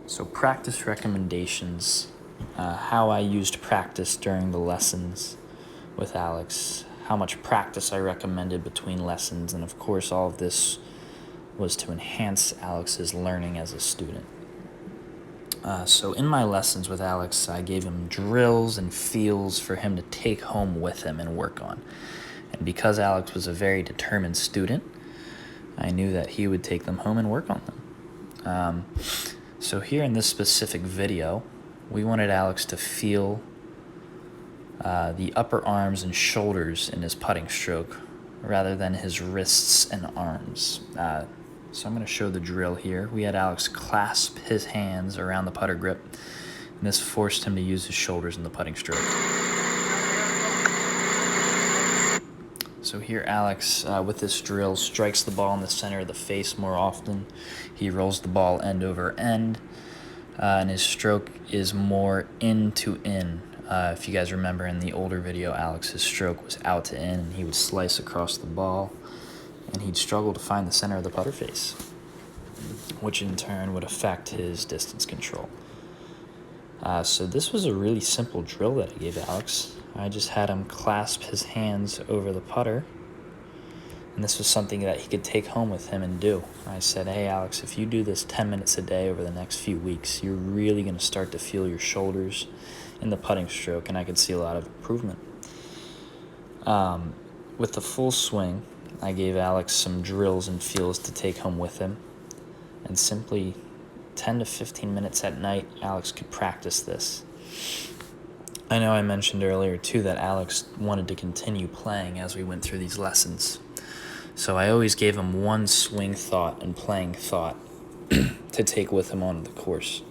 So practice recommendations, how I used practice during the lessons with Alex, how much practice I recommended between lessons, and of course all of this was to enhance Alex's learning as a student. So in my lessons with Alex, I gave him drills and feels for him to take home with him and work on. And because Alex was a very determined student, I knew that he would take them home and work on them. So here in this specific video, we wanted Alex to feel the upper arms and shoulders in his putting stroke rather than his wrists and arms. So I'm going to show the drill here. We had Alex clasp his hands around the putter grip, and this forced him to use his shoulders in the putting stroke. So here Alex, with this drill, strikes the ball in the center of the face more often. He rolls the ball end over end, and his stroke is more in to in. If you guys remember in the older video, Alex's stroke was out to in, and he would slice across the ball, and he'd struggle to find the center of the putter face, which in turn would affect his distance control. So this was a really simple drill that I gave Alex. I just had him clasp his hands over the putter, and this was something that he could take home with him and do. I said, hey Alex, if you do this 10 minutes a day over the next few weeks, you're really going to start to feel your shoulders in the putting stroke, and I could see a lot of improvement. With the full swing, I gave Alex some drills and feels to take home with him, and simply 10 to 15 minutes at night, Alex could practice this. I know I mentioned earlier too that Alex wanted to continue playing as we went through these lessons. So I always gave him one swing thought and playing thought to take with him on the course.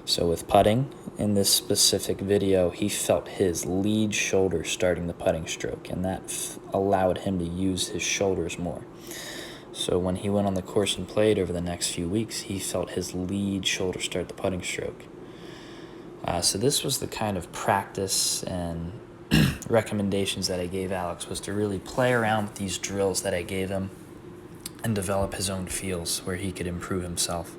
So with putting, in this specific video, he felt his lead shoulder starting the putting stroke, and that allowed him to use his shoulders more. So when he went on the course and played over the next few weeks, he felt his lead shoulder start the putting stroke. So this was the kind of practice and recommendations that I gave Alex, was to really play around with these drills that I gave him and develop his own feels where he could improve himself.